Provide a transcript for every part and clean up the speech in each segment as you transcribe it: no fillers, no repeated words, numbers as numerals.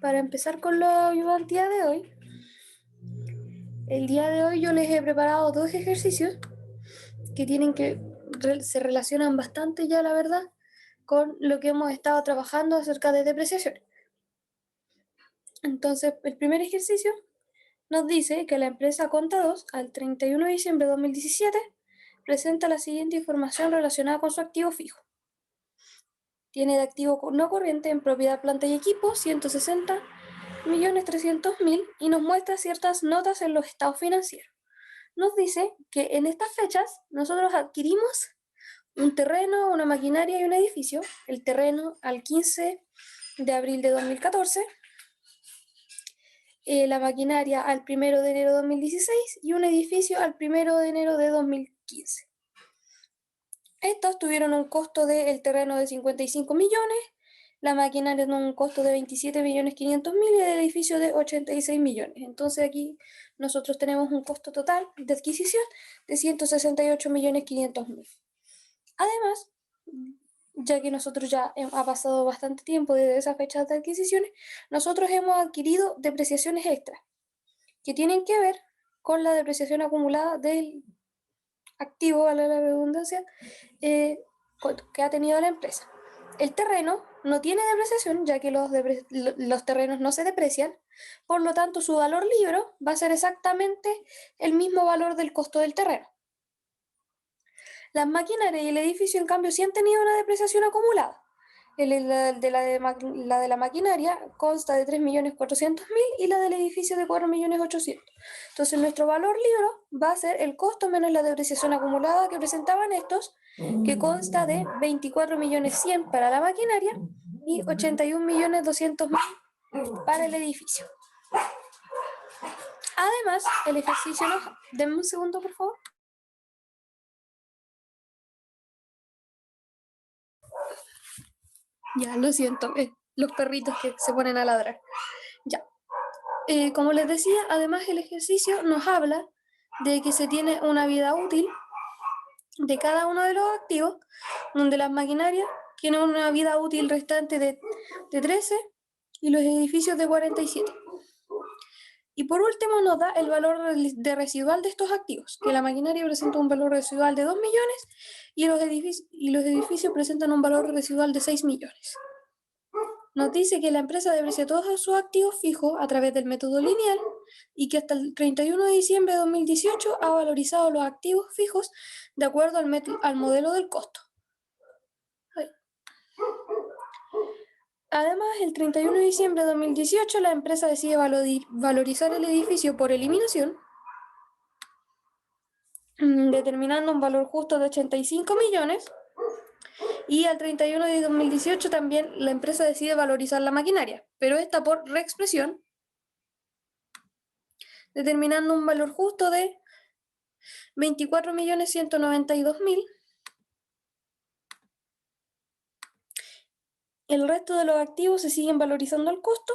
para empezar con la ayudantía de hoy, el día de hoy yo les he preparado dos ejercicios que se relacionan bastante ya, la verdad, con lo que hemos estado trabajando acerca de depreciación. Entonces, el primer ejercicio nos dice que la empresa Conta 2, al 31 de diciembre de 2017, presenta la siguiente información relacionada con su activo fijo. Tiene de activo no corriente en propiedad, planta y equipo 160.300.000 y nos muestra ciertas notas en los estados financieros. Nos dice que en estas fechas nosotros adquirimos un terreno, una maquinaria y un edificio. El terreno al 15 de abril de 2014, la maquinaria al 1 de enero de 2016 y un edificio al 1 de enero de 2015. Estos tuvieron un costo del terreno de 55 millones, la maquinaria en un costo de 27.500.000 y el edificio de 86 millones. Entonces aquí nosotros tenemos un costo total de adquisición de 168.500.000. Además, ya que nosotros ha pasado bastante tiempo desde esa fecha de adquisiciones, nosotros hemos adquirido depreciaciones extras que tienen que ver con la depreciación acumulada del activo, vale la redundancia, que ha tenido la empresa. El terreno no tiene depreciación, ya que los terrenos no se deprecian, por lo tanto su valor libro va a ser exactamente el mismo valor del costo del terreno. Las maquinarias y el edificio, en cambio, sí han tenido una depreciación acumulada. La de la maquinaria consta de 3.400.000 y la del edificio de 4.800.000. Entonces nuestro valor libro va a ser el costo menos la depreciación acumulada que presentaban estos, que consta de 24.100.000 para la maquinaria y 81.200.000 para el edificio. Además, el ejercicio nos... Denme un segundo, por favor. Ya, lo siento, los perritos que se ponen a ladrar. Ya. Como les decía, además el ejercicio nos habla de que se tiene una vida útil de cada uno de los activos, donde las maquinarias tienen una vida útil restante de 13 y los edificios de 47. Y por último nos da el valor de residual de estos activos, que la maquinaria presenta un valor residual de 2 millones y los edificios presentan un valor residual de 6 millones. Nos dice que la empresa deprecia todos sus activos fijos a través del método lineal y que hasta el 31 de diciembre de 2018 ha valorizado los activos fijos de acuerdo al modelo del costo. Además, el 31 de diciembre de 2018 la empresa decide valorizar el edificio por eliminación, determinando un valor justo de 85 millones. Y al 31 de 2018 también la empresa decide valorizar la maquinaria, pero esta por reexpresión, determinando un valor justo de 24.192.000. El resto de los activos se siguen valorizando al costo.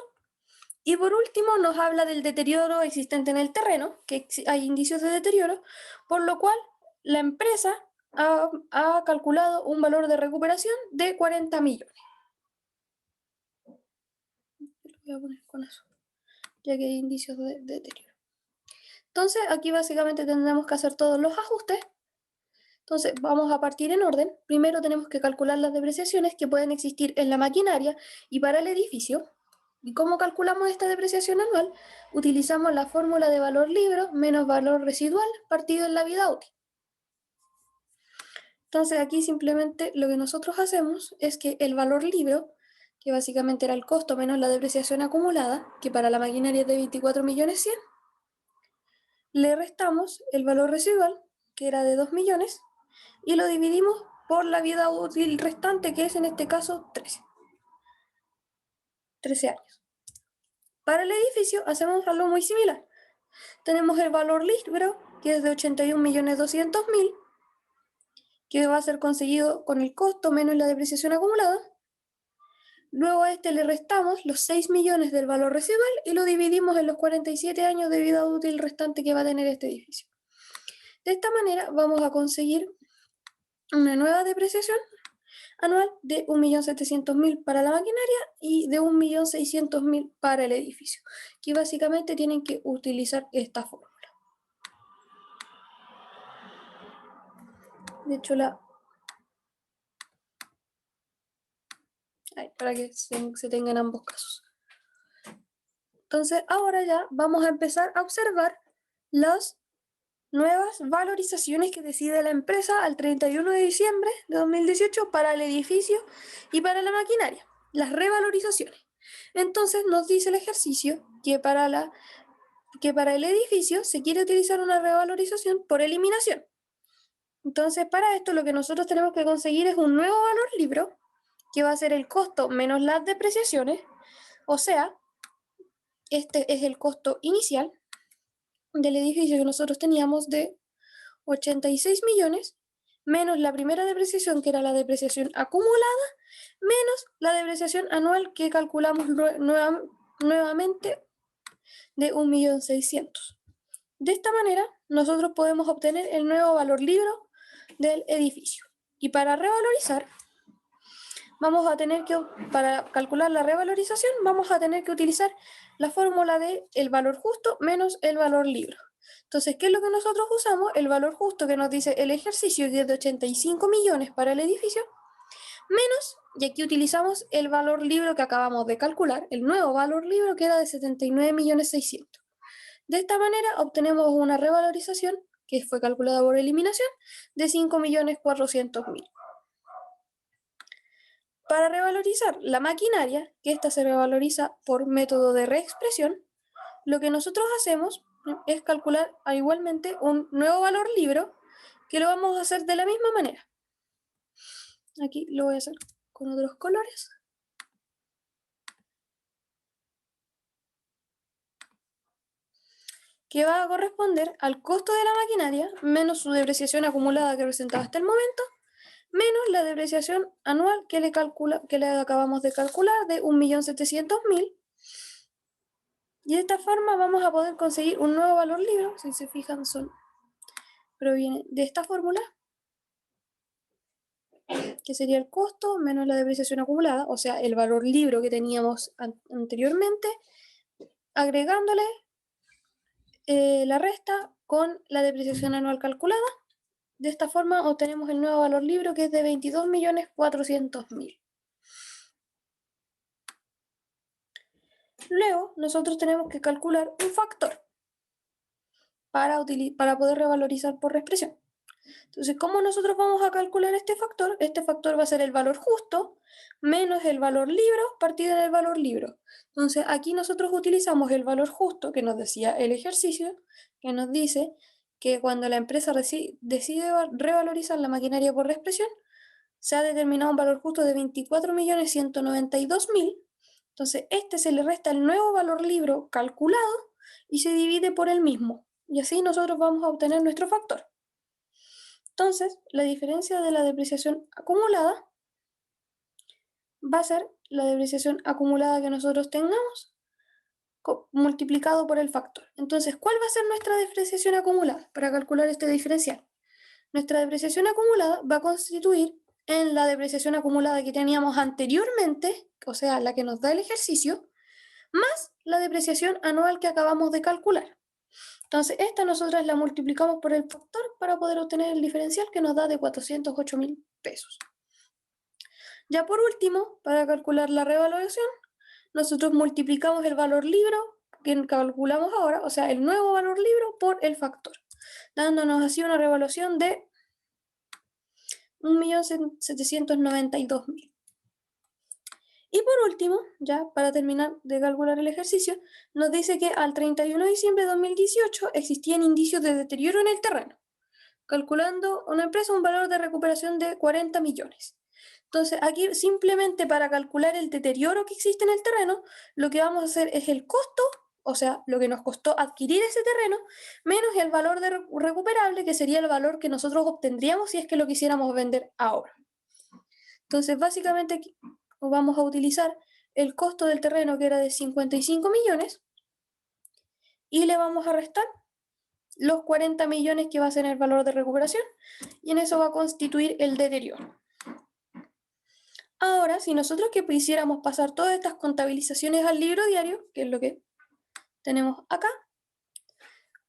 Y por último nos habla del deterioro existente en el terreno, que hay indicios de deterioro, por lo cual la empresa ha calculado un valor de recuperación de 40 millones. Lo voy a poner con eso, ya que hay indicios de deterioro. Entonces aquí básicamente tendremos que hacer todos los ajustes. Entonces vamos a partir en orden. Primero tenemos que calcular las depreciaciones que pueden existir en la maquinaria y para el edificio. ¿Y cómo calculamos esta depreciación anual? Utilizamos la fórmula de valor libro menos valor residual partido en la vida útil. Entonces aquí simplemente lo que nosotros hacemos es que el valor libro, que básicamente era el costo menos la depreciación acumulada, que para la maquinaria es de 24.100.000, le restamos el valor residual, que era de 2 millones, y lo dividimos por la vida útil restante, que es en este caso 13 años. Para el edificio hacemos algo muy similar. Tenemos el valor libro, que es de 81.200.000, que va a ser conseguido con el costo menos la depreciación acumulada. Luego a este le restamos los 6 millones del valor residual y lo dividimos en los 47 años de vida útil restante que va a tener este edificio. De esta manera vamos a conseguir una nueva depreciación anual de 1.700.000 para la maquinaria y de 1.600.000 para el edificio, que básicamente tienen que utilizar esta fórmula. De hecho, para que se tengan ambos casos. Entonces, ahora ya vamos a empezar a observar las nuevas valorizaciones que decide la empresa al 31 de diciembre de 2018 para el edificio y para la maquinaria, las revalorizaciones. Entonces nos dice el ejercicio que para el edificio se quiere utilizar una revalorización por eliminación. Entonces, para esto lo que nosotros tenemos que conseguir es un nuevo valor libro, que va a ser el costo menos las depreciaciones, o sea, este es el costo inicial del edificio que nosotros teníamos de 86 millones, menos la primera depreciación, que era la depreciación acumulada, menos la depreciación anual que calculamos nuevamente de 1.600.000. De esta manera, nosotros podemos obtener el nuevo valor libro del edificio. Y para revalorizar, para calcular la revalorización, vamos a tener que utilizar la fórmula de el valor justo menos el valor libro. Entonces, ¿qué es lo que nosotros usamos? El valor justo que nos dice el ejercicio, que es de 85 millones para el edificio, menos, y aquí utilizamos el valor libro que acabamos de calcular, el nuevo valor libro, que era de 79.600.000. De esta manera obtenemos una revalorización, que fue calculada por eliminación, de 5.400.000. Para revalorizar la maquinaria, que esta se revaloriza por método de reexpresión, lo que nosotros hacemos es calcular igualmente un nuevo valor libro, que lo vamos a hacer de la misma manera. Aquí lo voy a hacer con otros colores. Que va a corresponder al costo de la maquinaria menos su depreciación acumulada que presentaba hasta el momento, menos la depreciación anual que le acabamos de calcular de 1.700.000. Y de esta forma vamos a poder conseguir un nuevo valor libro. Si se fijan, proviene de esta fórmula, que sería el costo menos la depreciación acumulada, o sea, el valor libro que teníamos anteriormente, agregándole la resta con la depreciación anual calculada. De esta forma obtenemos el nuevo valor libro, que es de 22.400.000. Luego, nosotros tenemos que calcular un factor para poder revalorizar por reexpresión. Entonces, ¿cómo nosotros vamos a calcular este factor? Este factor va a ser el valor justo menos el valor libro partido del valor libro. Entonces, aquí nosotros utilizamos el valor justo que nos decía el ejercicio, que nos dice que cuando la empresa decide revalorizar la maquinaria por reexpresión, se ha determinado un valor justo de 24.192.000. Entonces, este se le resta el nuevo valor libro calculado y se divide por el mismo. Y así nosotros vamos a obtener nuestro factor. Entonces, la diferencia de la depreciación acumulada va a ser la depreciación acumulada que nosotros tengamos multiplicado por el factor. Entonces, ¿cuál va a ser nuestra depreciación acumulada para calcular este diferencial? Nuestra depreciación acumulada va a constituir en la depreciación acumulada que teníamos anteriormente, o sea, la que nos da el ejercicio, más la depreciación anual que acabamos de calcular. Entonces, esta nosotras la multiplicamos por el factor para poder obtener el diferencial, que nos da de 408.000 pesos. Ya por último, para calcular la revalorización, nosotros multiplicamos el valor libro que calculamos ahora, o sea, el nuevo valor libro por el factor, dándonos así una revaluación de 1.792.000. Y por último, ya para terminar de calcular el ejercicio, nos dice que al 31 de diciembre de 2018 existían indicios de deterioro en el terreno, calculando una empresa un valor de recuperación de 40 millones. Entonces, aquí simplemente para calcular el deterioro que existe en el terreno, lo que vamos a hacer es el costo, o sea, lo que nos costó adquirir ese terreno, menos el valor de recuperable, que sería el valor que nosotros obtendríamos si es que lo quisiéramos vender ahora. Entonces, básicamente aquí vamos a utilizar el costo del terreno, que era de 55 millones, y le vamos a restar los 40 millones que va a ser el valor de recuperación, y en eso va a constituir el deterioro. Ahora, si nosotros que quisiéramos pasar todas estas contabilizaciones al libro diario, que es lo que tenemos acá,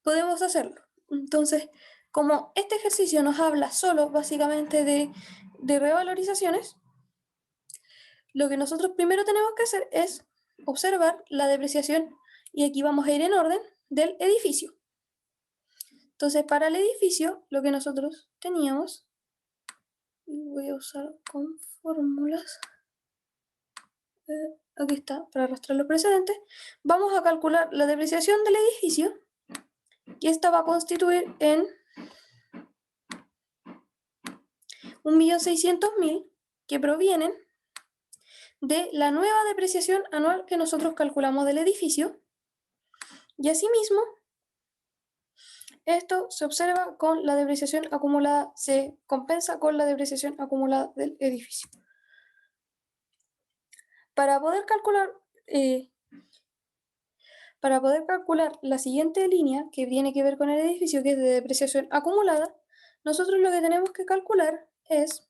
podemos hacerlo. Entonces, como este ejercicio nos habla solo básicamente de revalorizaciones, lo que nosotros primero tenemos que hacer es observar la depreciación, y aquí vamos a ir en orden, del edificio. Entonces, para el edificio, lo que nosotros teníamos, y voy a usar con fórmulas, aquí está, para arrastrar los precedentes, vamos a calcular la depreciación del edificio, y esta va a constituir en 1.600.000, que provienen de la nueva depreciación anual que nosotros calculamos del edificio, y asimismo esto se observa con la depreciación acumulada, se compensa con la depreciación acumulada del edificio. Para poder calcular la siguiente línea que tiene que ver con el edificio, que es de depreciación acumulada, nosotros lo que tenemos que calcular es,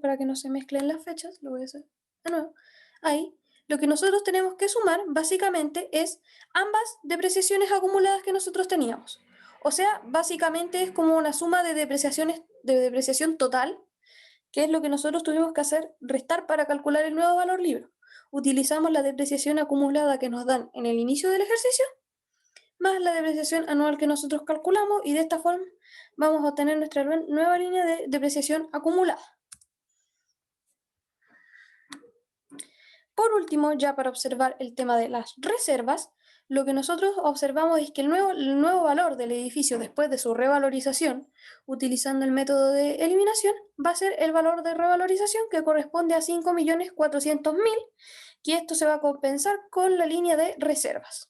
para que no se mezclen las fechas, lo voy a hacer de nuevo, ahí, lo que nosotros tenemos que sumar básicamente es ambas depreciaciones acumuladas que nosotros teníamos. O sea, básicamente es como una suma de depreciaciones, de depreciación total, que es lo que nosotros tuvimos que hacer, restar para calcular el nuevo valor libro. Utilizamos la depreciación acumulada que nos dan en el inicio del ejercicio, más la depreciación anual que nosotros calculamos, y de esta forma vamos a obtener nuestra nueva línea de depreciación acumulada. Por último, ya para observar el tema de las reservas, lo que nosotros observamos es que el nuevo valor del edificio después de su revalorización, utilizando el método de eliminación, va a ser el valor de revalorización, que corresponde a 5.400.000, y esto se va a compensar con la línea de reservas.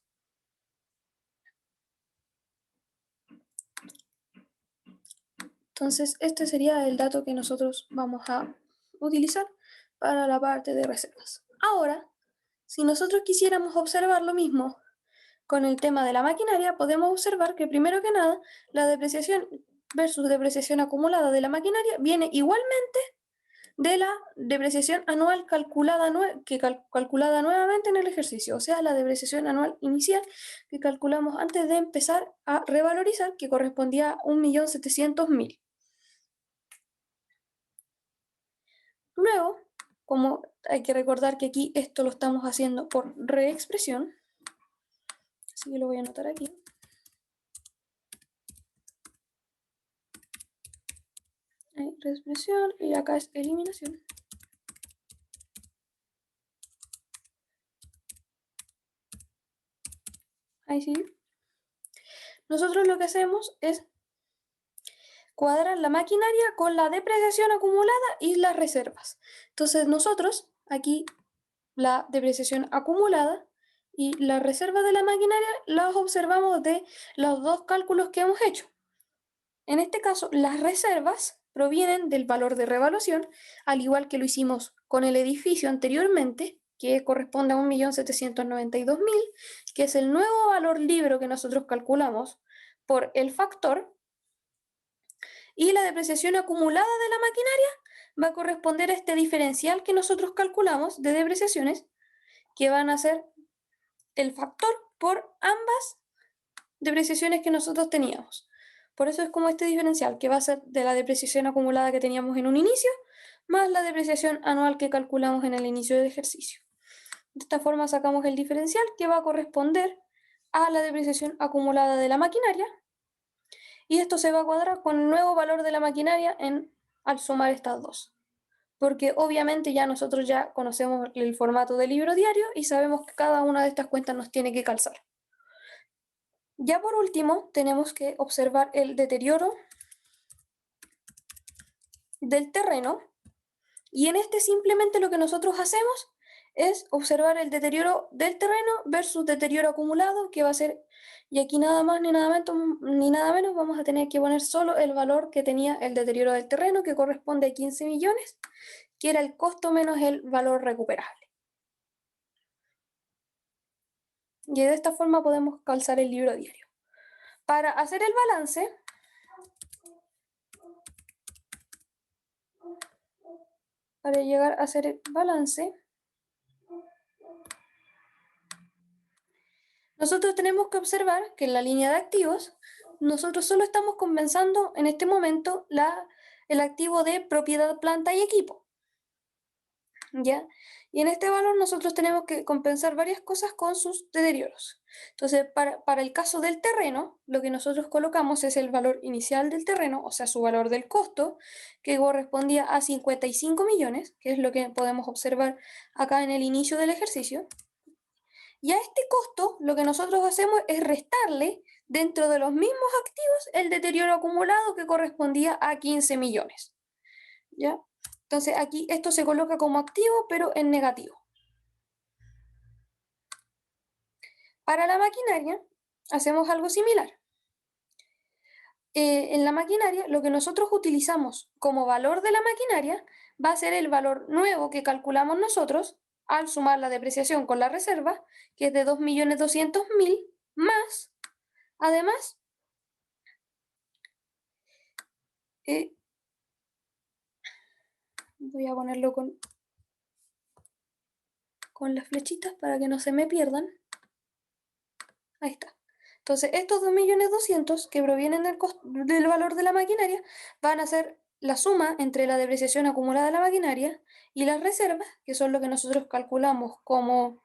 Entonces, este sería el dato que nosotros vamos a utilizar para la parte de reservas. Ahora, si nosotros quisiéramos observar lo mismo con el tema de la maquinaria, podemos observar que primero que nada, la depreciación versus depreciación acumulada de la maquinaria viene igualmente de la depreciación anual calculada, calculada nuevamente en el ejercicio, o sea, la depreciación anual inicial que calculamos antes de empezar a revalorizar, que correspondía a 1.700.000. Luego, como hay que recordar que aquí esto lo estamos haciendo por reexpresión, así que lo voy a anotar aquí. Hay reexpresión y acá es eliminación. Ahí sí. Nosotros lo que hacemos es cuadrar la maquinaria con la depreciación acumulada y las reservas. Entonces nosotros aquí la depreciación acumulada y las reservas de la maquinaria las observamos de los dos cálculos que hemos hecho. En este caso, las reservas provienen del valor de revaluación, al igual que lo hicimos con el edificio anteriormente, que corresponde a 1.792.000, que es el nuevo valor libro que nosotros calculamos por el factor, y la depreciación acumulada de la maquinaria va a corresponder a este diferencial que nosotros calculamos de depreciaciones, que van a ser el factor por ambas depreciaciones que nosotros teníamos. Por eso es como este diferencial, que va a ser de la depreciación acumulada que teníamos en un inicio, más la depreciación anual que calculamos en el inicio del ejercicio. De esta forma sacamos el diferencial, que va a corresponder a la depreciación acumulada de la maquinaria, y esto se va a cuadrar con el nuevo valor de la maquinaria al sumar estas dos. Porque obviamente ya nosotros ya conocemos el formato del libro diario y sabemos que cada una de estas cuentas nos tiene que calzar. Ya por último, tenemos que observar el deterioro del terreno, y en este simplemente lo que nosotros hacemos es observar el deterioro del terreno versus deterioro acumulado, que va a ser, y aquí nada más ni nada menos vamos a tener que poner solo el valor que tenía el deterioro del terreno, que corresponde a 15 millones, que era el costo menos el valor recuperable. Y de esta forma podemos calzar el libro diario. Para hacer el balance, para llegar a hacer el balance, nosotros tenemos que observar que en la línea de activos, nosotros solo estamos compensando en este momento el activo de propiedad, planta y equipo. ¿Ya? Y en este valor nosotros tenemos que compensar varias cosas con sus deterioros. Entonces, para el caso del terreno, lo que nosotros colocamos es el valor inicial del terreno, o sea, su valor del costo, que correspondía a 55 millones, que es lo que podemos observar acá en el inicio del ejercicio. Y a este costo, lo que nosotros hacemos es restarle dentro de los mismos activos el deterioro acumulado que correspondía a 15 millones. ¿Ya? Entonces aquí esto se coloca como activo, pero en negativo. Para la maquinaria hacemos algo similar. En la maquinaria lo que nosotros utilizamos como valor de la maquinaria va a ser el valor nuevo que calculamos nosotros al sumar la depreciación con la reserva, que es de 2.200.000 más, además, voy a ponerlo con las flechitas para que no se me pierdan. Ahí está. Entonces, estos 2.200.000 que provienen del valor de la maquinaria van a ser la suma entre la depreciación acumulada de la maquinaria y las reservas, que son lo que nosotros calculamos como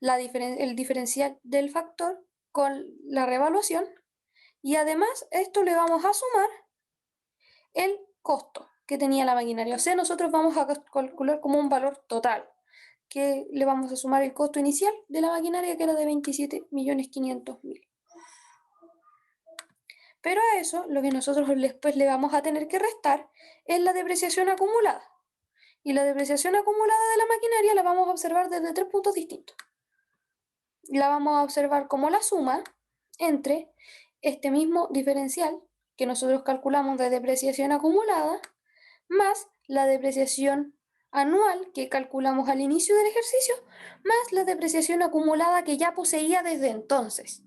el diferencial del factor con la revaluación. Y además, esto le vamos a sumar el costo que tenía la maquinaria. O sea, nosotros vamos a calcular como un valor total, que le vamos a sumar el costo inicial de la maquinaria, que era de 27.500.000. Pero a eso lo que nosotros después le vamos a tener que restar es la depreciación acumulada. Y la depreciación acumulada de la maquinaria la vamos a observar desde 3 puntos distintos. La vamos a observar como la suma entre este mismo diferencial que nosotros calculamos de depreciación acumulada más la depreciación anual que calculamos al inicio del ejercicio, más la depreciación acumulada que ya poseía desde entonces,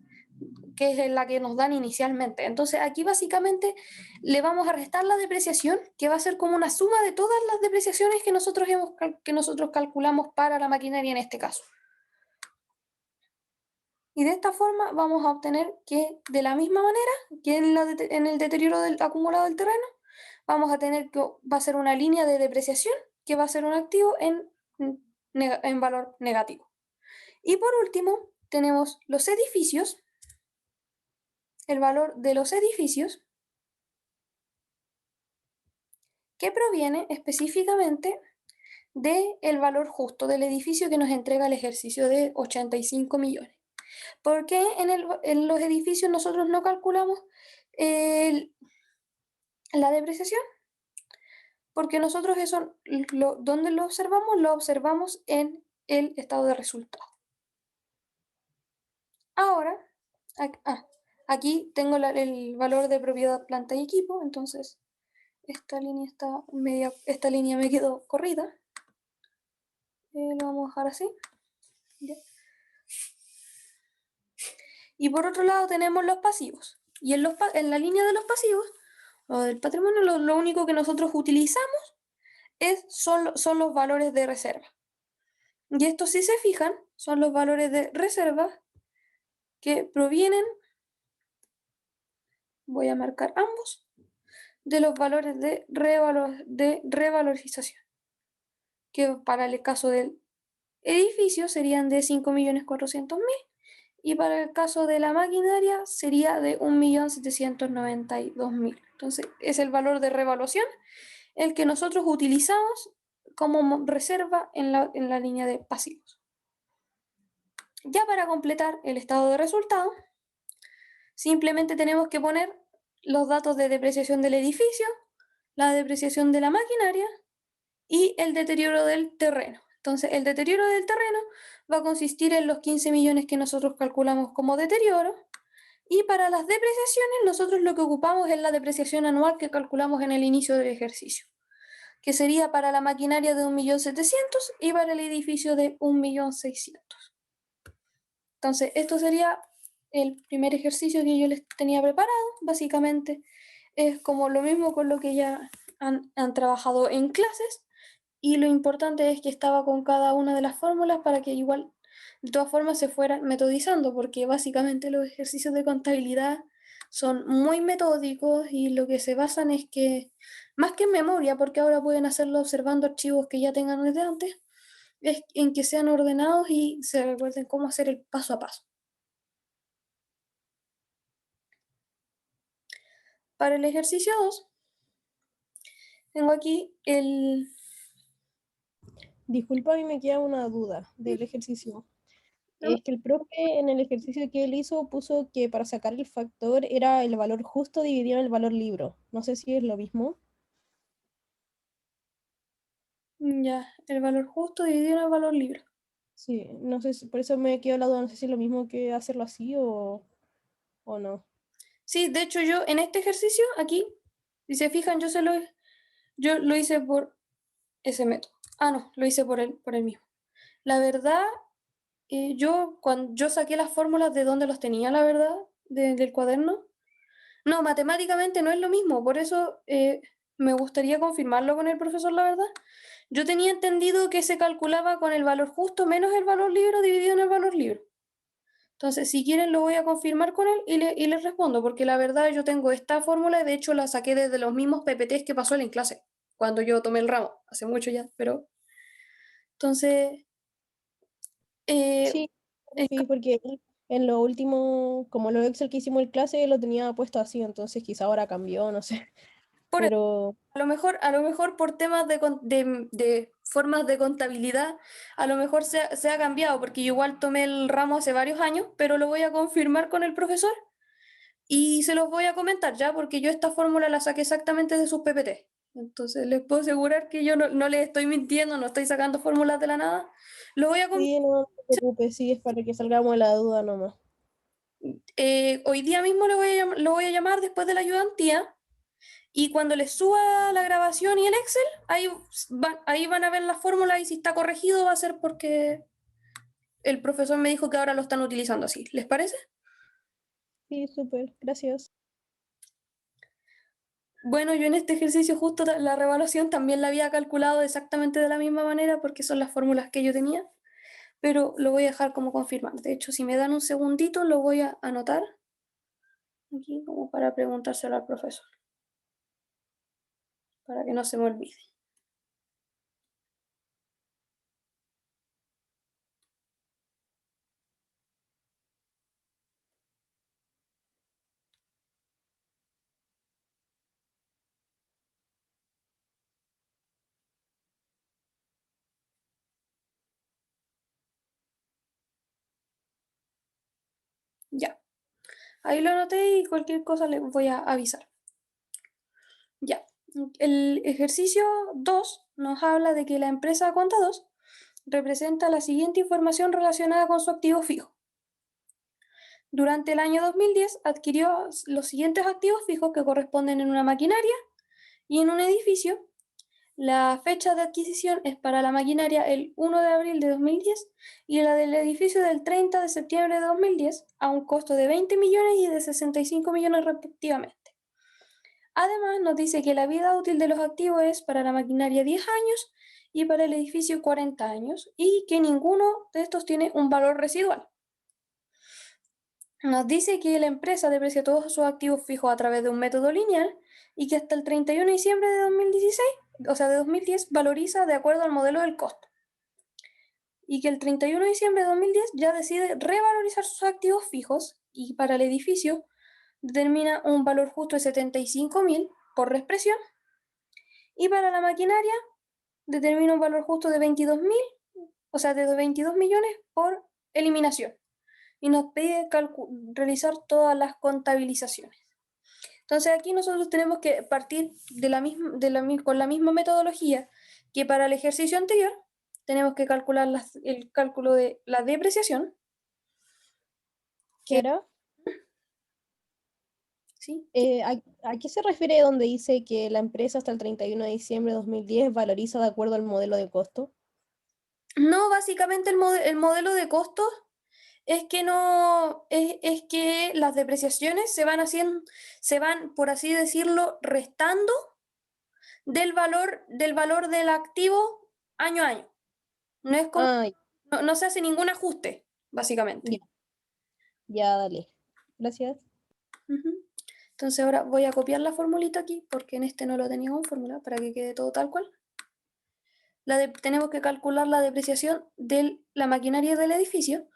que es la que nos dan inicialmente. Entonces aquí básicamente le vamos a restar la depreciación, que va a ser como una suma de todas las depreciaciones que nosotros calculamos para la maquinaria en este caso. Y de esta forma vamos a obtener que de la misma manera que en el deterioro acumulado del terreno, vamos a tener que va a ser una línea de depreciación que va a ser un activo en valor negativo. Y por último, tenemos los edificios, el valor de los edificios, que proviene específicamente del valor justo del edificio que nos entrega el ejercicio de 85 millones. ¿Por qué en los edificios nosotros no calculamos la depreciación? Porque nosotros eso, ¿dónde lo observamos? Lo observamos en el estado de resultado. Ahora, aquí tengo el valor de propiedad, planta y equipo, entonces esta línea me quedó corrida. Lo vamos a dejar así. ¿Ya? Y por otro lado tenemos los pasivos. Y en la línea de los pasivos, o del patrimonio, lo único que nosotros utilizamos son los valores de reserva. Y estos, si se fijan, son los valores de reserva que provienen, voy a marcar ambos, de los valores de revalorización, que para el caso del edificio serían de 5.400.000 y para el caso de la maquinaria sería de 1.792.000. Entonces es el valor de revaluación el que nosotros utilizamos como reserva en la línea de pasivos. Ya para completar el estado de resultado, simplemente tenemos que poner los datos de depreciación del edificio, la depreciación de la maquinaria y el deterioro del terreno. Entonces, el deterioro del terreno va a consistir en los 15 millones que nosotros calculamos como deterioro. Y para las depreciaciones, nosotros lo que ocupamos es la depreciación anual que calculamos en el inicio del ejercicio, que sería para la maquinaria de 1.700.000 y para el edificio de 1.600.000. Entonces, esto sería el primer ejercicio que yo les tenía preparado. Básicamente es como lo mismo con lo que ya han trabajado en clases. y lo importante es que estaba con cada una de las fórmulas para que igual, de todas formas, se fueran metodizando, porque básicamente los ejercicios de contabilidad son muy metódicos y lo que se basan es que, más que en memoria, porque ahora pueden hacerlo observando archivos que ya tengan desde antes, es en que sean ordenados y se recuerden cómo hacer el paso a paso. Para el ejercicio 2, tengo aquí el... Disculpa, a mí me queda una duda del ejercicio. ¿no? Es que el profe en el ejercicio que él hizo puso que para sacar el factor era el valor justo dividido en el valor libro. No sé si es lo mismo. Ya, el valor justo dividido en el valor libre. Sí, no sé, por eso me quedó la duda, no sé si es lo mismo que hacerlo así o no. Sí, de hecho yo en este ejercicio, aquí, si se fijan, yo lo hice por ese método. Ah, no, lo hice por el mismo. La verdad, yo cuando yo saqué las fórmulas de donde los tenía, la verdad, del cuaderno. No, matemáticamente no es lo mismo, por eso me gustaría confirmarlo con el profesor, la verdad. Yo tenía entendido que se calculaba con el valor justo menos el valor libre dividido en el valor libre. Entonces, si quieren, lo voy a confirmar con él y les respondo, porque la verdad yo tengo esta fórmula y de hecho la saqué desde los mismos PPTs que pasó él en clase, cuando yo tomé el ramo, hace mucho ya, pero entonces, eh, Sí, el sí, porque él en lo último, como lo Excel que hicimos en clase, lo tenía puesto así, entonces quizá ahora cambió, no sé. por Pero a lo mejor por temas de formas de contabilidad, a lo mejor se ha cambiado, porque yo igual tomé el ramo hace varios años, pero lo voy a confirmar con el profesor y se los voy a comentar ya, porque yo esta fórmula la saqué exactamente de sus PPT. Entonces les puedo asegurar que yo no les estoy mintiendo, no estoy sacando fórmulas de la nada. Lo voy a sí, no te preocupes, sí, es para que salgamos de la duda nomás. hoy día mismo lo voy a llamar después de la ayudantía. Y cuando les suba la grabación y el Excel, ahí van a ver la fórmula y si está corregido va a ser porque el profesor me dijo que ahora lo están utilizando así. ¿Les parece? Sí, súper, gracias. Bueno, yo en este ejercicio justo la revaluación también la había calculado exactamente de la misma manera porque son las fórmulas que yo tenía, pero lo voy a dejar como confirmado. De hecho, si me dan un segundito, lo voy a anotar aquí como para preguntárselo al profesor, para que no se me olvide. Ya, ahí lo anoté y cualquier cosa les voy a avisar. Ya, el ejercicio 2 nos habla de que la empresa Cuenta 2 representa la siguiente información relacionada con su activo fijo. Durante el año 2010 adquirió los siguientes activos fijos que corresponden en una maquinaria y en un edificio. La fecha de adquisición es para la maquinaria el 1 de abril de 2010 y la del edificio del 30 de septiembre de 2010 a un costo de 20 millones y de 65 millones respectivamente. Además, nos dice que la vida útil de los activos es para la maquinaria 10 años y para el edificio 40 años y que ninguno de estos tiene un valor residual. Nos dice que la empresa deprecia todos sus activos fijos a través de un método lineal y que hasta el 31 de diciembre de 2016, o sea, de 2010, valoriza de acuerdo al modelo del costo. Y que el 31 de diciembre de 2010 ya decide revalorizar sus activos fijos y para el edificio determina un valor justo de 75.000 por reexpresión y para la maquinaria determina un valor justo de 22.000, o sea, de 22 millones por eliminación. Y nos pide realizar todas las contabilizaciones. Entonces aquí nosotros tenemos que partir con la misma metodología que para el ejercicio anterior. Tenemos que calcular el cálculo de la depreciación, que Clara, ¿sí? ¿a qué se refiere donde dice que la empresa hasta el 31 de diciembre de 2010 valoriza de acuerdo al modelo de costo? No, básicamente el modelo de costos es que no, es que las depreciaciones se van, por así decirlo, restando del valor del activo año a año. No es como, Ah, no se hace ningún ajuste, básicamente. ya, ya, dale. Gracias. Ujú. Entonces ahora voy a copiar la formulita aquí, porque en este no lo tenía en fórmula, para que quede todo tal cual. Tenemos que calcular la depreciación de la maquinaria del edificio,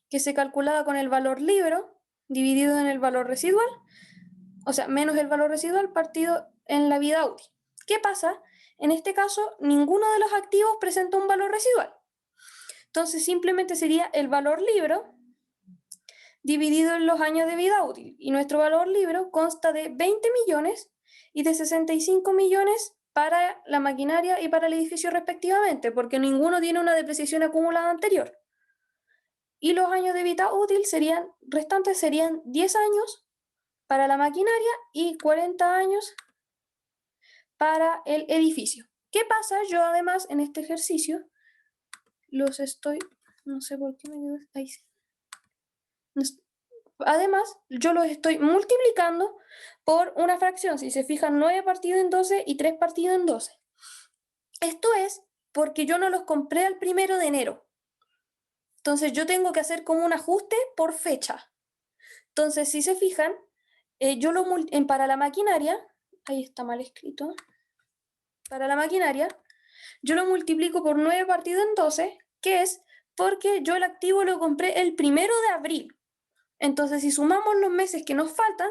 que se calculaba con el valor libro dividido en el valor residual, o sea, menos el valor residual partido en la vida útil. ¿Qué pasa? En este caso, ninguno de los activos presenta un valor residual. Entonces, simplemente sería el valor libro dividido en los años de vida útil. Y nuestro valor libro consta de 20 millones y de 65 millones para la maquinaria y para el edificio respectivamente, porque ninguno tiene una depreciación acumulada anterior. Y los años de vida útil restantes serían 10 años para la maquinaria y 40 años para el edificio. ¿Qué pasa? Yo además en este ejercicio los estoy, no sé por qué me quedo ahí. Además, yo los estoy multiplicando por una fracción. Si se fijan, 9 partido en 12 y 3 partido en 12. Esto es porque yo no los compré al 1 de enero. Entonces yo tengo que hacer como un ajuste por fecha. Entonces, si se fijan, para la maquinaria, ahí está mal escrito, para la maquinaria, yo lo multiplico por 9 partido en 12, que es porque yo el activo lo compré el 1 de abril. Entonces, si sumamos los meses que nos faltan,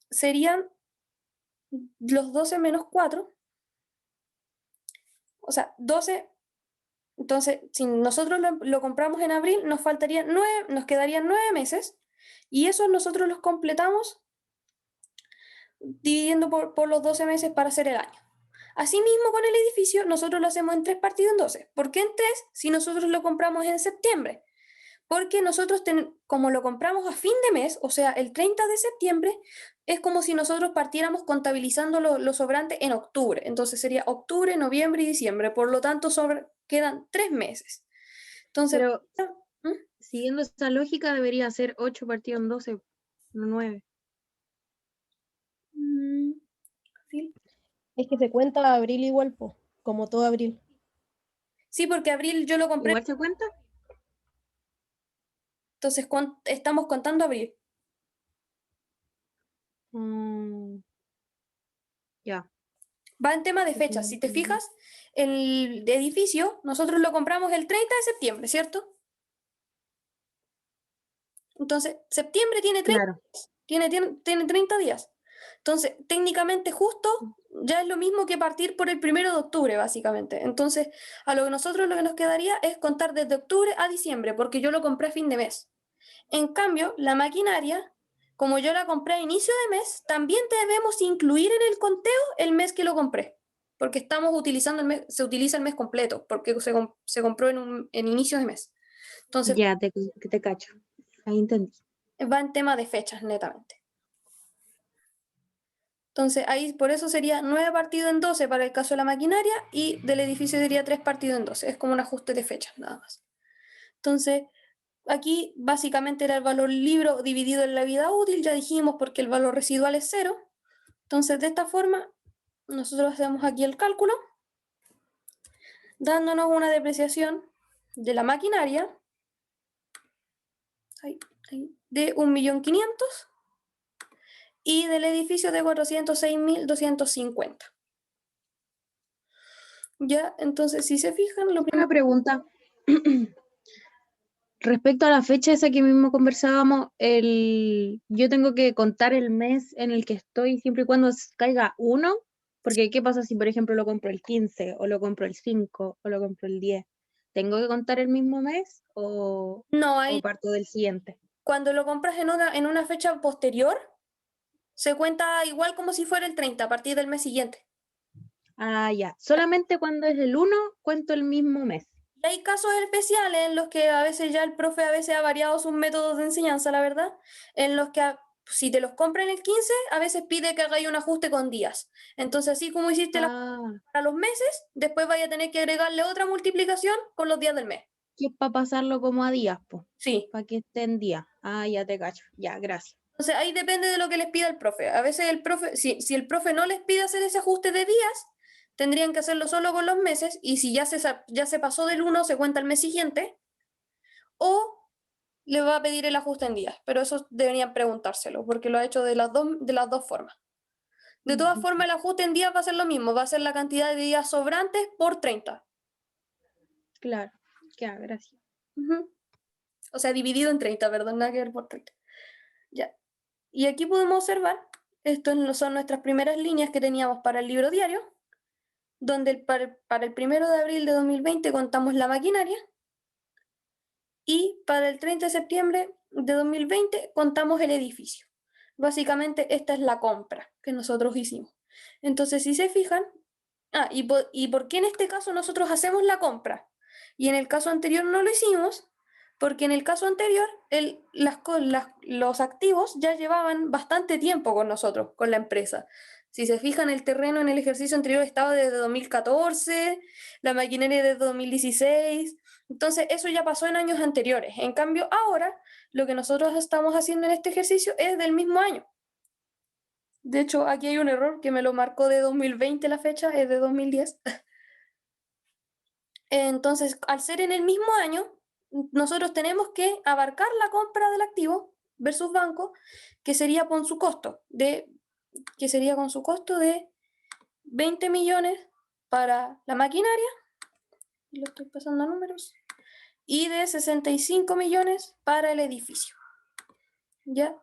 serían los 12 menos 4, o sea, 12. Entonces, si nosotros lo compramos en abril, nos quedarían 9 meses, y esos nosotros los completamos dividiendo por los 12 meses para hacer el año. Asimismo, con el edificio, nosotros lo hacemos en 3 partido en 12. ¿Por qué en 3 si nosotros lo compramos en septiembre? Porque nosotros, como lo compramos a fin de mes, o sea, el 30 de septiembre, es como si nosotros partiéramos contabilizando lo sobrante en octubre. Entonces sería octubre, noviembre y diciembre. Por lo tanto, quedan 3 meses. Entonces, Pero ¿Mm? siguiendo esa lógica debería ser 8 partido en 12, no 9. ¿Sí? Es que se cuenta abril igual, po, como todo abril. Sí, porque abril yo lo compré, ¿Igual se cuenta? entonces estamos contando abril. Mm, ya. Va en tema de fechas. Si te fijas, el edificio nosotros lo compramos el 30 de septiembre, ¿cierto? Entonces, septiembre tiene 30, Claro. tiene 30 días. Entonces, técnicamente justo ya es lo mismo que partir por el 1 de octubre, básicamente. Entonces, a nosotros lo que nos quedaría es contar desde octubre a diciembre, porque yo lo compré a fin de mes. En cambio, la maquinaria, como yo la compré a inicio de mes, también debemos incluir en el conteo el mes que lo compré, porque estamos utilizando se utiliza el mes completo, porque se compró en inicio de mes. Entonces, Ya, te cacho. Ahí entendí. va en tema de fechas, netamente. Entonces, ahí por eso sería 9 partido en 12 para el caso de la maquinaria y del edificio sería 3 partido en 12. Es como un ajuste de fechas, nada más. Entonces, aquí básicamente era el valor libro dividido en la vida útil, ya dijimos, porque el valor residual es 0. Entonces, de esta forma, nosotros hacemos aquí el cálculo, dándonos una depreciación de la maquinaria de 1.500.000 y del edificio de 406.250. Ya, entonces, si se fijan, lo Una primero... pregunta. Respecto a la fecha esa que mismo conversábamos, yo tengo que contar el mes en el que estoy siempre y cuando caiga uno, porque ¿qué pasa si, por ejemplo, lo compro el 15 o lo compro el 5 o lo compro el 10? ¿Tengo que contar el mismo mes No, o hay, parto del siguiente? cuando lo compras en una fecha posterior, se cuenta igual como si fuera el 30 a partir del mes siguiente. Ah, ya. Solamente cuando es el 1 cuento el mismo mes. Y hay casos especiales en los que a veces ya el profe a veces ha variado sus métodos de enseñanza, la verdad, en los que si te los compra en el 15, a veces pide que hagáis un ajuste con días. Entonces, así como hiciste Ah, para los meses, después vaya a tener que agregarle otra multiplicación con los días del mes. que es para pasarlo como a días, pues, Sí. para que esté en día. Ah, ya te cacho. Ya, gracias. Entonces, ahí depende de lo que les pida el profe. A veces el profe, si el profe no les pide hacer ese ajuste de días, tendrían que hacerlo solo con los meses, y si ya se pasó del 1, se cuenta el mes siguiente, o le va a pedir el ajuste en días, pero eso deberían preguntárselo, porque lo ha hecho de las dos formas. De todas formas, el ajuste en días va a ser lo mismo, va a ser la cantidad de días sobrantes por 30. Claro, ya, gracias. O sea, dividido en 30, perdón, nada que ver por 30. Ya. Y aquí podemos observar, estas son nuestras primeras líneas que teníamos para el libro diario, donde para el 1 de abril de 2020 contamos la maquinaria, y para el 30 de septiembre de 2020 contamos el edificio. Básicamente esta es la compra que nosotros hicimos. Entonces, si se fijan, ¿y por qué en este caso nosotros hacemos la compra? Y en el caso anterior no lo hicimos, porque en el caso anterior los activos ya llevaban bastante tiempo con nosotros, con la empresa. Si se fijan, el terreno en el ejercicio anterior estaba desde 2014, la maquinaria desde 2016, entonces eso ya pasó en años anteriores. En cambio, ahora lo que nosotros estamos haciendo en este ejercicio es del mismo año. De hecho, aquí hay un error que me lo marcó de 2020 la fecha, es de 2010. Entonces, al ser en el mismo año, nosotros tenemos que abarcar la compra del activo versus banco, que sería con su costo de 20 millones para la maquinaria, lo estoy pasando a números, y de 65 millones para el edificio. ¿Ya?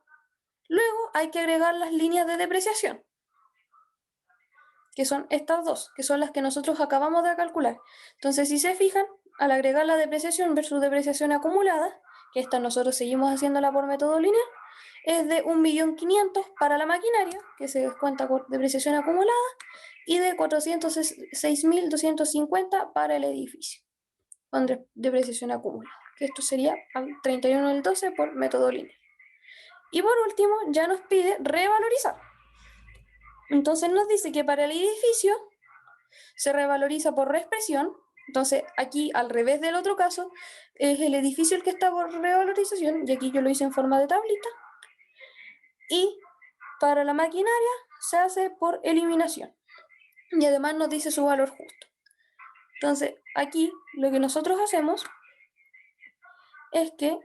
Luego hay que agregar las líneas de depreciación, que son estas dos, que son las que nosotros acabamos de calcular. Entonces, si se fijan, al agregar la depreciación versus depreciación acumulada, que esta nosotros seguimos haciéndola por método lineal, es de 1.500.000 para la maquinaria, que se descuenta por depreciación acumulada, y de 406.250 para el edificio, con depreciación acumulada, que esto sería al 31 del 12 por método lineal. Y por último, ya nos pide revalorizar. Entonces nos dice que para el edificio se revaloriza por reexpresión. Entonces aquí, al revés del otro caso, es el edificio el que está por revalorización, y aquí yo lo hice en forma de tablita. Y para la maquinaria se hace por eliminación, y además nos dice su valor justo. Entonces aquí lo que nosotros hacemos es que,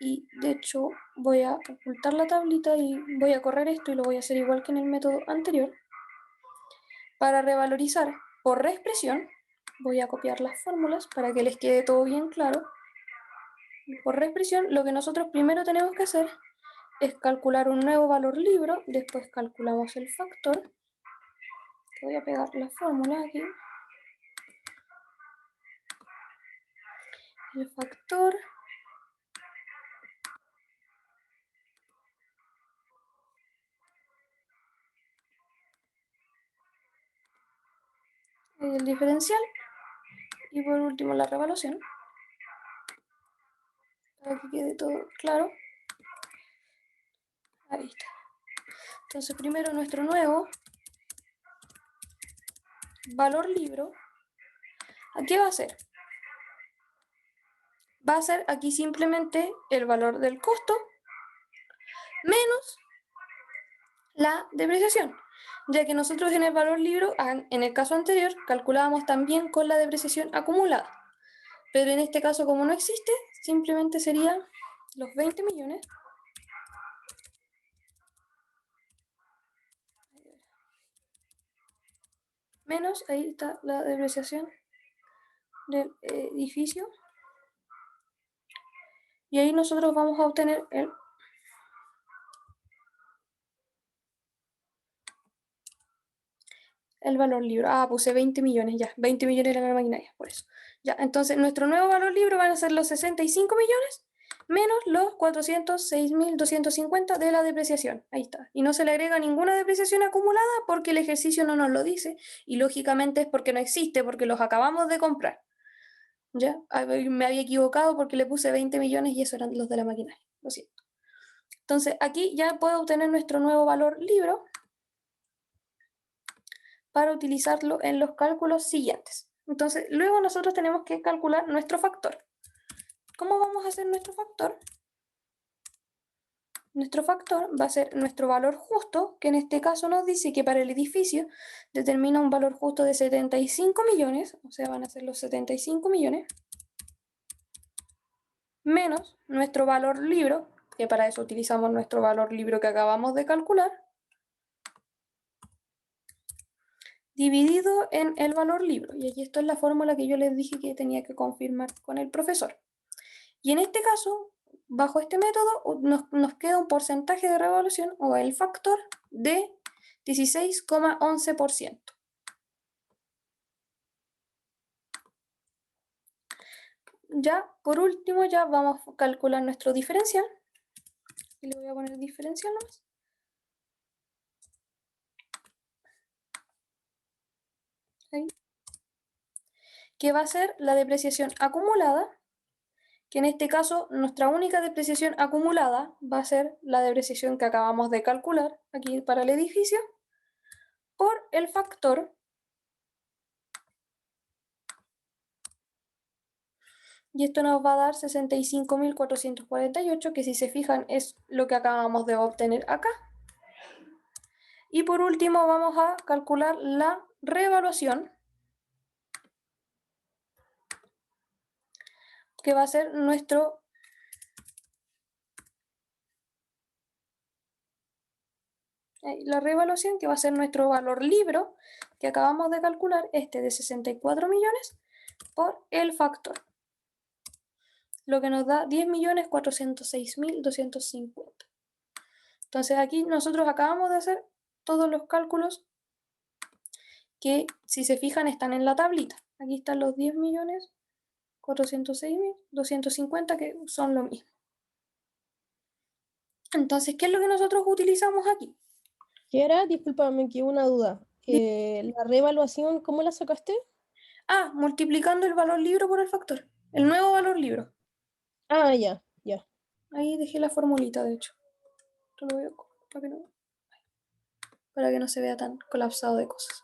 y de hecho voy a ocultar la tablita y voy a correr esto, y lo voy a hacer igual que en el método anterior. Para revalorizar por reexpresión, voy a copiar las fórmulas para que les quede todo bien claro. Por reexpresión, lo que nosotros primero tenemos que hacer es calcular un nuevo valor libro, después calculamos el factor. Voy a pegar la fórmula aquí. El factor el diferencial, y por último la revaluación, para que quede todo claro. Ahí está. Entonces primero nuestro nuevo valor libro, ¿a qué va a ser? Va a ser aquí simplemente el valor del costo menos la depreciación, ya que nosotros en el valor libro, en el caso anterior, calculábamos también con la depreciación acumulada, pero en este caso, como no existe, simplemente serían los 20 millones menos, ahí está la depreciación del edificio, y ahí nosotros vamos a obtener el valor libro. Puse 20 millones ya, 20 millones era la maquinaria, por eso. Ya, entonces nuestro nuevo valor libro van a ser los 65 millones menos los 406.250 de la depreciación. Ahí está. Y no se le agrega ninguna depreciación acumulada porque el ejercicio no nos lo dice, y lógicamente es porque no existe, porque los acabamos de comprar. ¿Ya? Me había equivocado porque le puse 20 millones y esos eran los de la maquinaria. Lo siento. Entonces aquí ya puedo obtener nuestro nuevo valor libro para utilizarlo en los cálculos siguientes. Entonces, luego nosotros tenemos que calcular nuestro factor. ¿Cómo vamos a hacer nuestro factor? nuestro factor va a ser nuestro valor justo, que en este caso nos dice que para el edificio determina un valor justo de 75 millones, o sea, van a ser los 75 millones, menos nuestro valor libro, que para eso utilizamos nuestro valor libro que acabamos de calcular, dividido en el valor libro. Y aquí esto es la fórmula que yo les dije que tenía que confirmar con el profesor. Y en este caso, bajo este método, nos queda un porcentaje de revaluación o el factor de 16,11%. Ya, por último, ya vamos a calcular nuestro diferencial. Y le voy a poner diferencial nomás. Ahí. Que va a ser la depreciación acumulada, que en este caso nuestra única depreciación acumulada va a ser la depreciación que acabamos de calcular aquí para el edificio, por el factor, y esto nos va a dar 65.448, que si se fijan es lo que acabamos de obtener acá. Y por último vamos a calcular la revaluación, que va a ser nuestro la revaluación, que va a ser nuestro valor libro que acabamos de calcular, este de 64 millones, por el factor, lo que nos da 10.406.250. Entonces aquí nosotros acabamos de hacer todos los cálculos que, si se fijan, están en la tablita. Aquí están los 10.406.250, que son lo mismo. Entonces, ¿qué es lo que nosotros utilizamos aquí? ¿Qué era? Discúlpame, que una duda. La reevaluación, ¿cómo la sacaste? Ah, multiplicando el valor libro por el factor. El nuevo valor libro. Ah, ya, ya. Ahí dejé la formulita, de hecho. Esto lo voy a para que no se vea tan colapsado de cosas.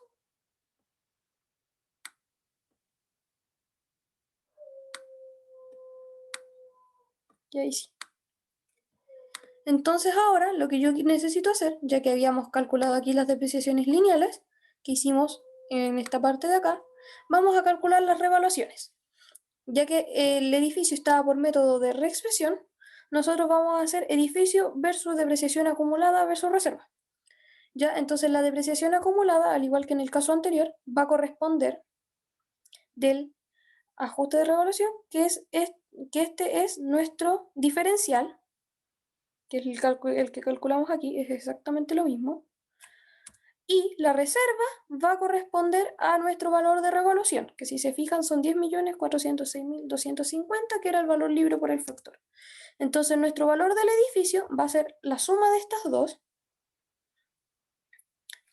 Y ahí sí. Entonces ahora lo que yo necesito hacer, ya que habíamos calculado aquí las depreciaciones lineales que hicimos en esta parte de acá, vamos a calcular las revaluaciones. Ya que el edificio estaba por método de reexpresión, nosotros vamos a hacer edificio versus depreciación acumulada versus reserva. Ya, entonces la depreciación acumulada, al igual que en el caso anterior, va a corresponder del ajuste de revaluación, que este es nuestro diferencial, que es el que calculamos aquí, es exactamente lo mismo. Y la reserva va a corresponder a nuestro valor de revaluación, que si se fijan son 10.406.250, que era el valor libre por el factor. Entonces nuestro valor del edificio va a ser la suma de estas dos,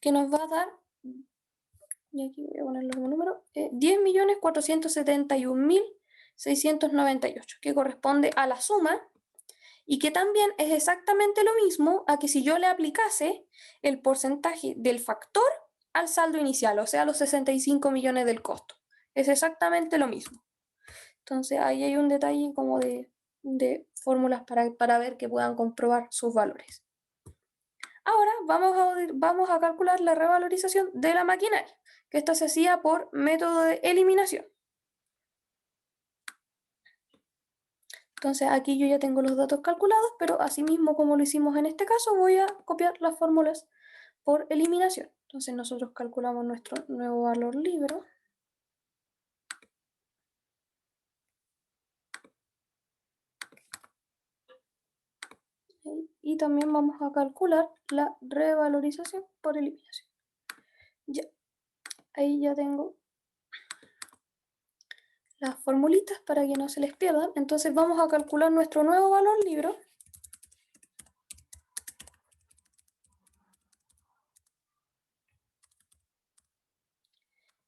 que nos va a dar, y aquí voy a poner los números, 10.471.698, que corresponde a la suma, y que también es exactamente lo mismo a que si yo le aplicase el porcentaje del factor al saldo inicial, o sea, los 65 millones del costo. Es exactamente lo mismo. Entonces ahí hay un detalle como de fórmulas para ver que puedan comprobar sus valores. Ahora vamos a calcular la revalorización de la maquinaria, que esta se hacía por método de eliminación. Entonces aquí yo ya tengo los datos calculados, pero asimismo como lo hicimos en este caso, voy a copiar las fórmulas por eliminación. Entonces nosotros calculamos nuestro nuevo valor libro. Y también vamos a calcular la revalorización por eliminación. Ya, ahí ya tengo las formulitas para que no se les pierdan. Entonces vamos a calcular nuestro nuevo valor libro.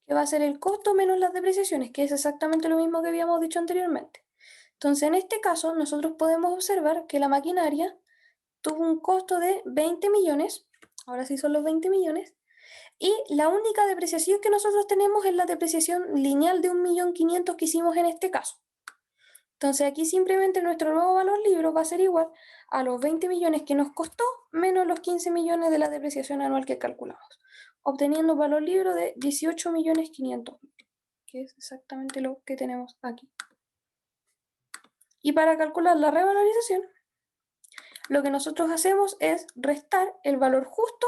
Que va a ser el costo menos las depreciaciones, que es exactamente lo mismo que habíamos dicho anteriormente. Entonces, en este caso, nosotros podemos observar que la maquinaria tuvo un costo de 20 millones, ahora sí son los 20 millones, y la única depreciación que nosotros tenemos es la depreciación lineal de 1.500.000 que hicimos en este caso. Entonces aquí simplemente nuestro nuevo valor libro va a ser igual a los 20 millones que nos costó menos los 15 millones de la depreciación anual que calculamos, obteniendo un valor libro de 18.500.000, que es exactamente lo que tenemos aquí. Y para calcular la revalorización, lo que nosotros hacemos es restar el valor justo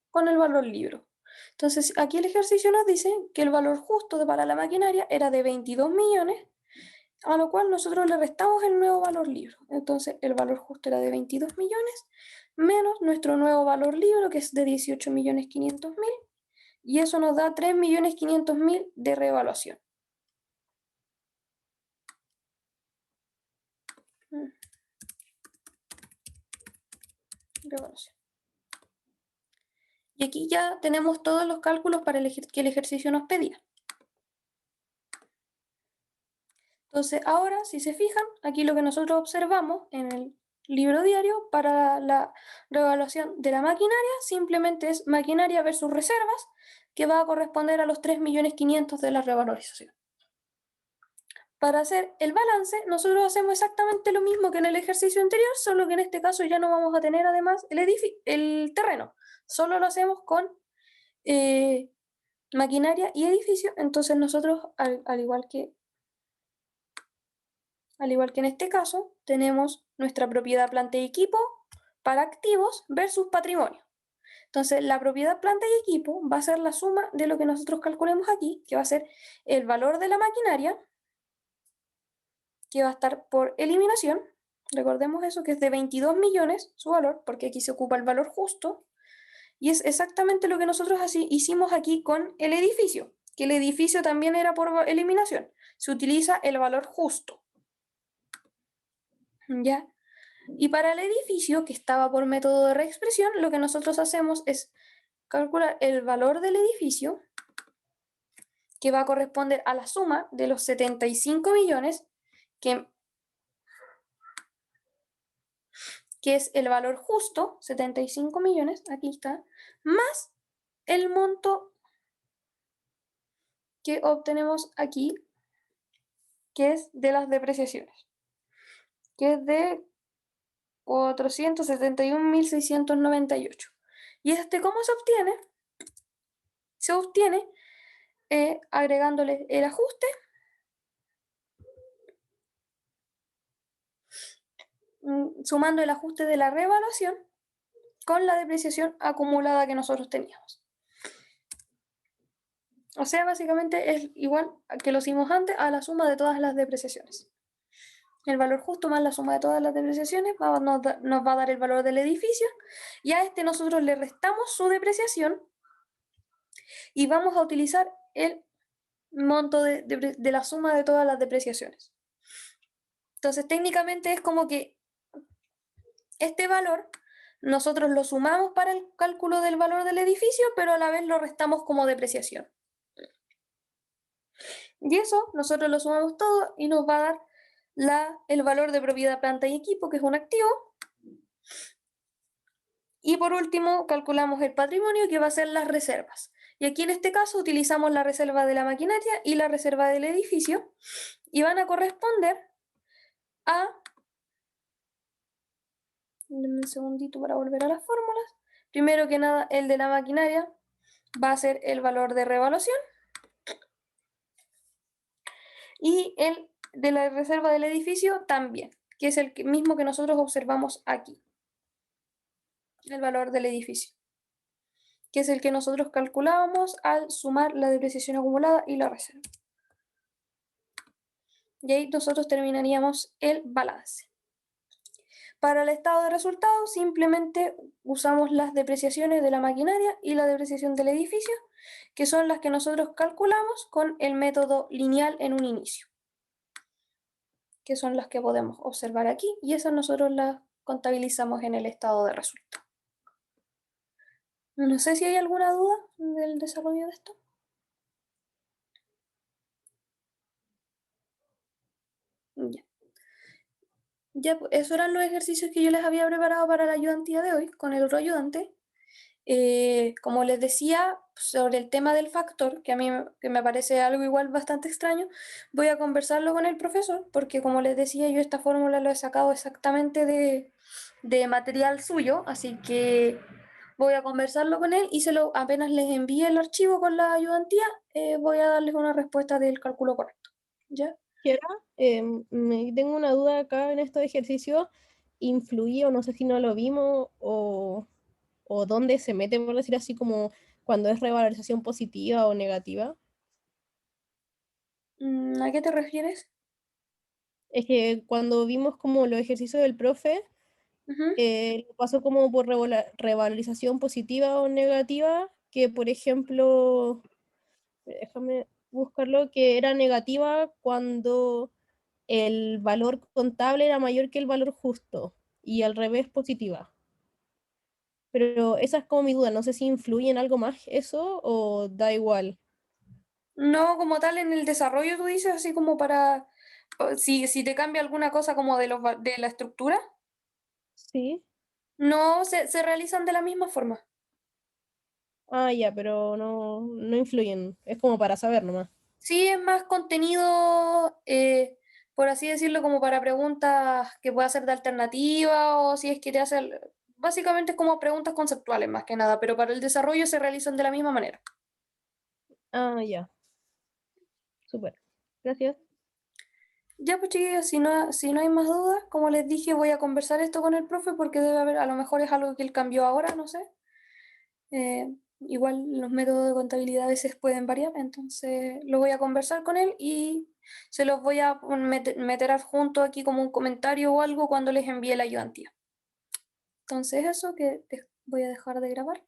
con el valor libro. Entonces aquí el ejercicio nos dice que el valor justo para la maquinaria era de 22 millones, a lo cual nosotros le restamos el nuevo valor libro. Entonces el valor justo era de 22 millones menos nuestro nuevo valor libro, que es de 18.500.000, y eso nos da 3.500.000 de revaluación. Revaluación. Y aquí ya tenemos todos los cálculos para que el ejercicio nos pedía. Entonces ahora, si se fijan, aquí lo que nosotros observamos en el libro diario para la revaluación de la maquinaria simplemente es maquinaria versus reservas, que va a corresponder a los 3.500.000 de la revalorización. Para hacer el balance, nosotros hacemos exactamente lo mismo que en el ejercicio anterior, solo que en este caso ya no vamos a tener además el terreno, solo lo hacemos con maquinaria y edificio. Entonces nosotros, al igual que en este caso, tenemos nuestra propiedad planta y equipo para activos versus patrimonio. Entonces, la propiedad planta y equipo va a ser la suma de lo que nosotros calculemos aquí, que va a ser el valor de la maquinaria, que va a estar por eliminación. Recordemos eso, que es de 22 millones su valor, porque aquí se ocupa el valor justo. Y es exactamente lo que nosotros hicimos aquí con el edificio, que el edificio también era por eliminación. Se utiliza el valor justo. ¿Ya? Y para el edificio, que estaba por método de reexpresión, lo que nosotros hacemos es calcular el valor del edificio, que va a corresponder a la suma de los 75 millones, que es el valor justo, 75 millones, aquí está, más el monto que obtenemos aquí, que es de las depreciaciones, que es de 471.698. ¿Y cómo se obtiene? Se obtiene agregándole el ajuste, sumando el ajuste de la revaluación con la depreciación acumulada que nosotros teníamos. O sea, básicamente es igual que lo hicimos antes a la suma de todas las depreciaciones. El valor justo más la suma de todas las depreciaciones nos va a dar el valor del edificio, y a nosotros le restamos su depreciación y vamos a utilizar el monto de la suma de todas las depreciaciones. Entonces técnicamente es como que este valor nosotros lo sumamos para el cálculo del valor del edificio, pero a la vez lo restamos como depreciación. Y eso nosotros lo sumamos todo y nos va a dar el valor de propiedad planta y equipo, que es un activo. Y por último calculamos el patrimonio, que va a ser las reservas. Y aquí en este caso utilizamos la reserva de la maquinaria y la reserva del edificio, y van a corresponder a... Denme un segundito para volver a las fórmulas. Primero que nada, el de la maquinaria va a ser el valor de revaluación, y el de la reserva del edificio también, que es el mismo que nosotros observamos aquí. El valor del edificio, que es el que nosotros calculábamos al sumar la depreciación acumulada y la reserva. Y ahí nosotros terminaríamos el balance. Para el estado de resultados simplemente usamos las depreciaciones de la maquinaria y la depreciación del edificio, que son las que nosotros calculamos con el método lineal en un inicio, que son las que podemos observar aquí, y esas nosotros las contabilizamos en el estado de resultados. No sé si hay alguna duda del desarrollo de esto. Ya. Ya, pues, esos eran los ejercicios que yo les había preparado para la ayudantía de hoy, con el otro ayudante. Como les decía, sobre el tema del factor, que a mí que me parece algo igual bastante extraño, voy a conversarlo con el profesor, porque como les decía, yo esta fórmula lo he sacado exactamente de material suyo, así que voy a conversarlo con él y apenas les envíe el archivo con la ayudantía, voy a darles una respuesta del cálculo correcto. ¿Ya? Kiara, tengo una duda acá en estos ejercicios. ¿Influye o no sé si no lo vimos o dónde se mete, por decir así, como cuando es revalorización positiva o negativa? ¿A qué te refieres? Es que cuando vimos como los ejercicios del profe, Ujú. lo pasó como por revalorización positiva o negativa, que por ejemplo, déjame buscarlo, que era negativa cuando el valor contable era mayor que el valor justo y al revés positiva. Pero esa es como mi duda, no sé si influye en algo más eso o da igual. No, como tal, en el desarrollo tú dices así como si te cambia alguna cosa como de la estructura, Sí. no se realizan de la misma forma. Ah, ya, pero no influyen, es como para saber nomás. Sí, es más contenido, por así decirlo, como para preguntas que pueda ser de alternativa o si es que te hace, básicamente es como preguntas conceptuales más que nada, pero para el desarrollo se realizan de la misma manera. Ah, ya, súper. Gracias. Ya pues chiquillos, si no hay más dudas, como les dije, voy a conversar esto con el profe porque debe haber, a lo mejor es algo que él cambió ahora, no sé. Igual los métodos de contabilidad a veces pueden variar, entonces lo voy a conversar con él y se los voy a meter adjunto aquí como un comentario o algo cuando les envíe la ayudantía. Entonces eso, voy a dejar de grabar.